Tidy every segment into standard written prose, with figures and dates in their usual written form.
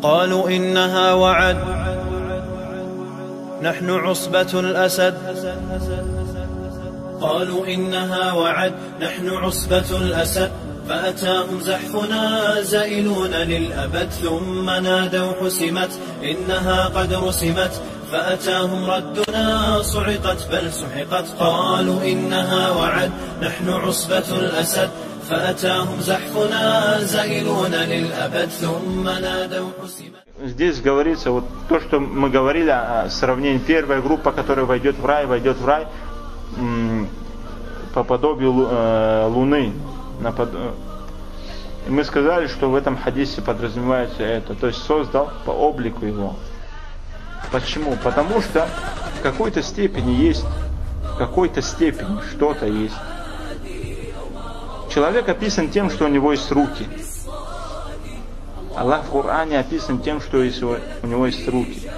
قالوا إنها وعد نحن عصبة الأسد. قالوا إنها وعد نحن عصبة الأسد. فأتاهم زحفنا زائلون للأبد ثم نادوا حسمت إنها قد رسمت. فأتاهم ردنا صعقت بل سحقت. قالوا إنها وعد نحن عصبة الأسد. فأتاهم زحفنا زائلون للأبد ثم نادوا حسمت. Здесь говорится вот то, что мы говорили о сравнении. Первая группа, которая войдет в рай по подобию Луны. И мы сказали, что в этом хадисе подразумевается это, то есть создал по облику его. Почему? Потому что в какой-то степени что-то есть. Человек описан тем, что у него есть руки. Аллах в Коране описан тем, что у него есть руки.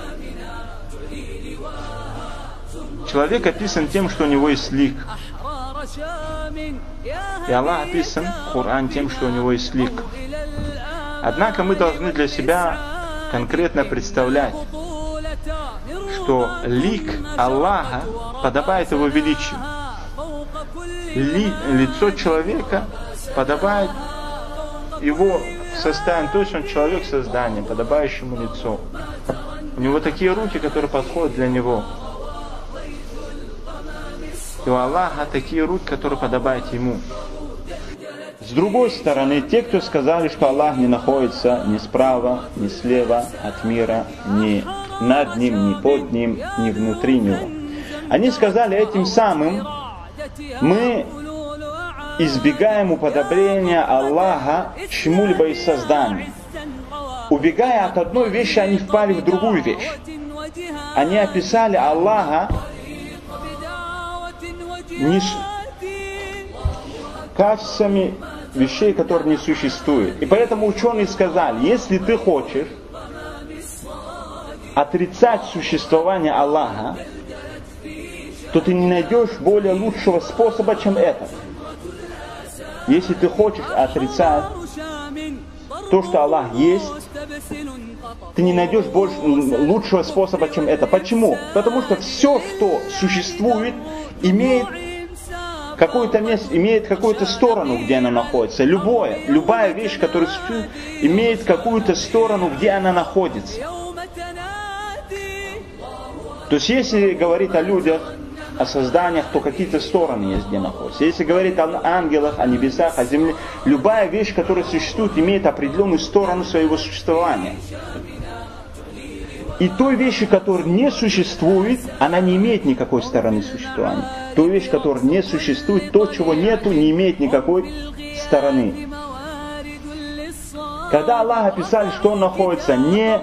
Человек описан тем, что у него есть лик. И Аллах описан в Коране тем, что у него есть лик. Однако мы должны для себя конкретно представлять, что лик Аллаха подобает его величию. Лицо человека подобает его состоянию, то есть он человек создания, подобающему лицу. У него такие руки, которые подходят для него. И у Аллаха такие руки, которые подобают ему. С другой стороны, те, кто сказали, что Аллах не находится ни справа, ни слева от мира, ни над ним, ни под ним, ни внутри него. Они сказали этим самым: мы избегаем уподобления Аллаха чему-либо из создания. Убегая от одной вещи, они впали в другую вещь. Они описали Аллаха качествами вещей, которые не существуют. И поэтому ученые сказали: если ты хочешь отрицать существование Аллаха, то ты не найдешь более лучшего способа, чем это. Если ты хочешь отрицать то, что Аллах есть, ты не найдешь больше лучшего способа, чем это. Почему? Потому что все, что существует, имеет какое-то место, имеет какую-то сторону, где она находится. Любая вещь, которая существует, имеет какую-то сторону, где она находится. То есть, если говорить о людях, о созданиях, то какие-то стороны есть, где находятся. Если говорить о ангелах, о небесах, о земле, любая вещь, которая существует, имеет определенную сторону своего существования. И той вещи, которая не существует, она не имеет никакой стороны существования. Той вещь, которая не существует, то, чего нету, не имеет никакой стороны. Когда Аллах описали, что Он находится не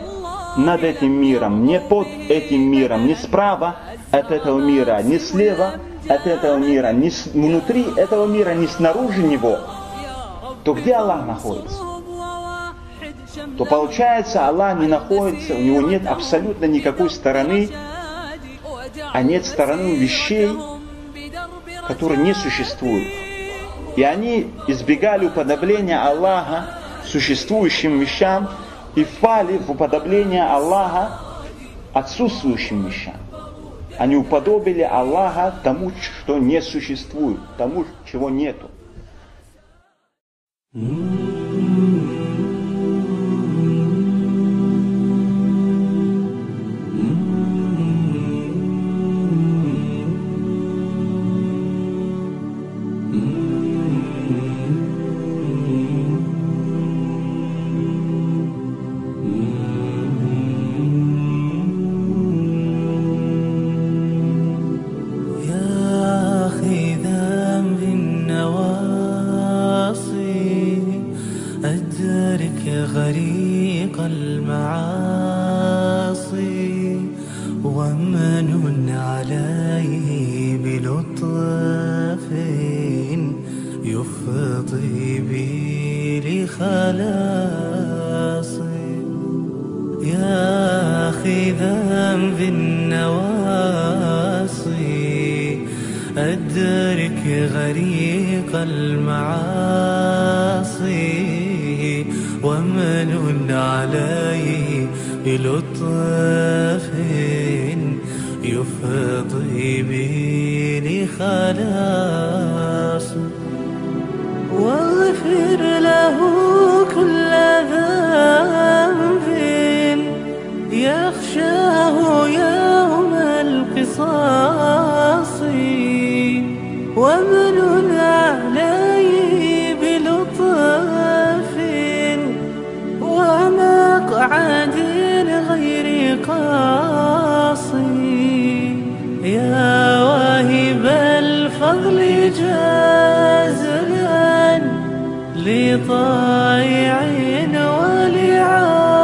над этим миром, не под этим миром, не справа от этого мира, не слева от этого мира, не внутри этого мира, не снаружи него, то где Аллах находится? То получается, Аллах не находится, у него нет абсолютно никакой стороны, а нет стороны вещей, которые не существуют. И они избегали уподобления Аллаха существующим вещам и впали в уподобление Аллаха отсутствующим вещам. Они уподобили Аллаха тому, что не существует, тому, чего нету. ومن عليه بلطف يفضي بي لخلاص، واغفر له كل ذنب يخشاه يوم القصاص، ومن عليه بلطف ومقعد غير قاصي، يا واهب الفضل جازلا لطائع ولعاصي،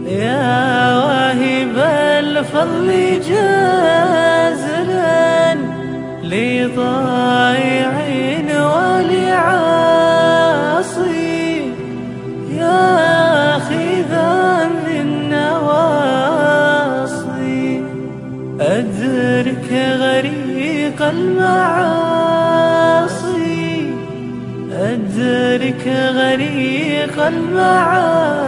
يا واهب الفضل جازلا لطائع ولعاصي، يا آخذا بالنواصي أدرك غريق المعاصي، أدرك غريق المعاصي.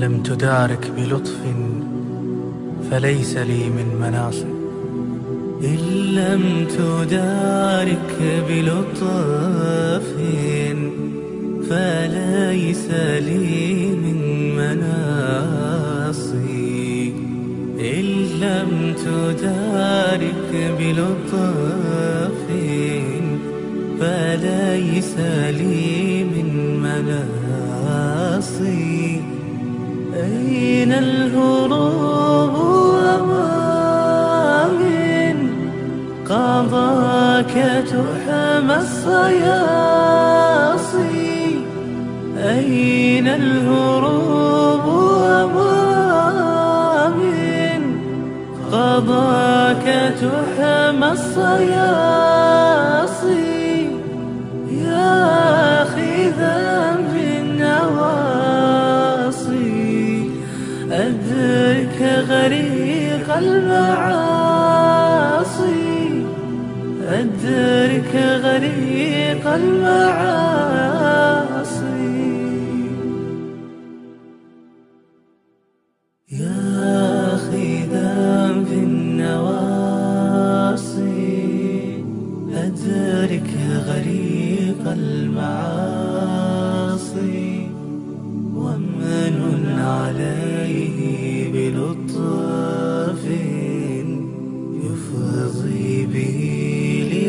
لم تدارك بلطف فليس لي من مناصب، إن لم تدارك بلطف فليس لي من مناصي، إن لم تدارك بلطف فليس لي من مناصي، أين الهروب وما من قضاك تحمى الصياصي، أين الهروب وما من قضاك تحمى الصياصي، يا آخذا بالنواصي أدرك غريق المعاصي، أدرك غريق المعاصي، يا آخذا بالنواصي أدرك غريق المعاصي، ومن عليه بلطف يفضي به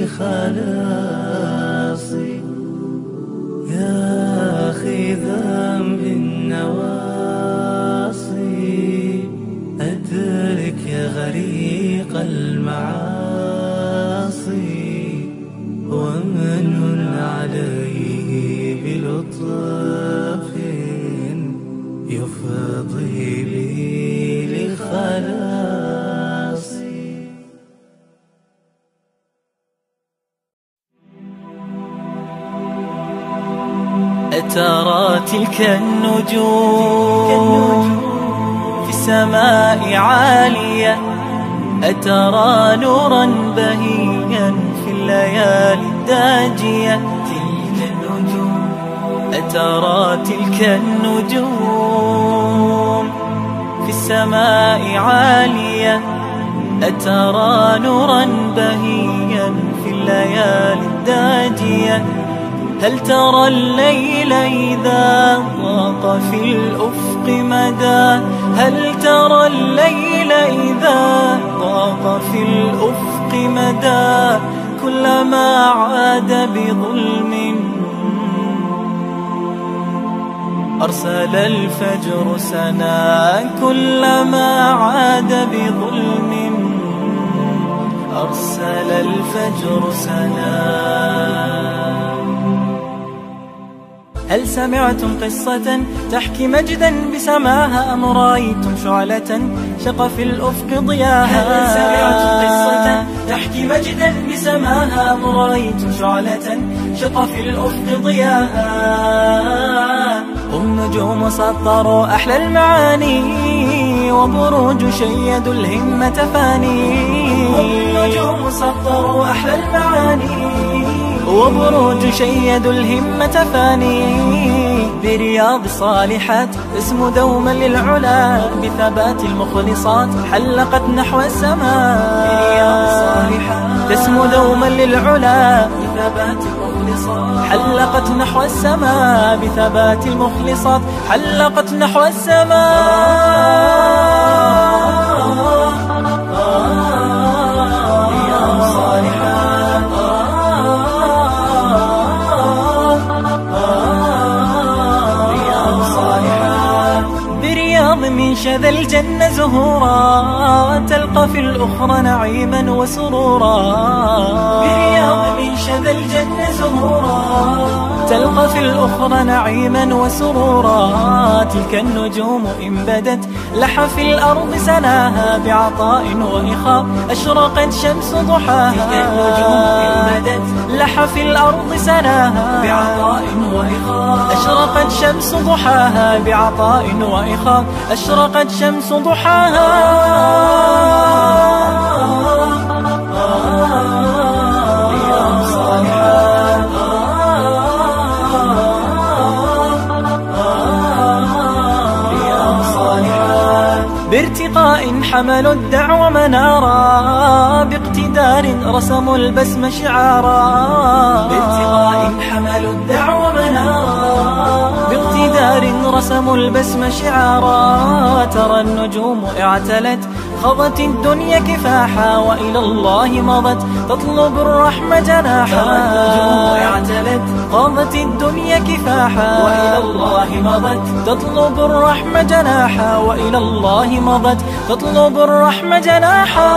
لخلاصي، يا آخذا بالنواصي أدرك غريق المعاصي، ومن عليه بلطف يفضي بي لخلاصي. أترى تلك النجوم في السماء عالية، أترى نورا بهيا في الليالي الداجية، تلك النجوم أترى تلك النجوم في السماء عالية، أترى نورا بهيا في الليالي الداجية، هل ترى الليل إذا ضاق في الأفق مدى، هل ترى الليل إذا ضاق في الأفق مدى، كلما عاد بظلم أرسل الفجر سنا، كلما عاد بظلم أرسل الفجر سنا. هل سمعتم قصة تحكي مجدا بسماها أم رأيتم شعلة شق في الأفق ضياها؟ هل سمعتم قصة تحكي مجدا بسماها أم رأيتم شعلة شق في الأفق ضياها؟ هم نجوم سطروا أحلى المعاني وبروج شيدوا الهمة فاني. هم نجوم سطروا أحلى المعاني وبروج شيدوا الهمة فاني. برياض الصالحات اسم دوما للعلا بثبات المخلصات حلقت نحو السماء. برياض الصالحات اسم دوما للعلا بثبات المخلصات حلقت نحو السماء. بثبات المخلصات حلقت نحو السماء. من شذا الجنة زهورا تلقى في الأخرى نعيما وسرورا. برياض من شذا الجنة زهورا تلقى في الأخرى نعيما وسرورا. تلك النجوم إن بدت لح في الأرض سناها بعطاء وإخاء أشرقت شمس ضحاها. تلك النجوم إن بدت لح في الأرض سناها بعطاء وإخاء أشرقت شمس ضحاها. بعطاء وإخاء أشرقت شمس ضحاها. بارتقاء حملوا الدعوى منارا باقتدار رسموا البسم شعارا. بارتقاء حملوا الدعوى منارا باقتدار رسموا البسم شعارا. ترى النجوم اعتلت خضت الدنيا كفاحا وإلى الله مضت تطلب الرحمة جناحا. ترى النجوم اعتلت خضت الدنيا كفاحا وإلى الله مضت تطلب الرحمة جناحا. وإلى الله مضت تطلب الرحمة جناحا.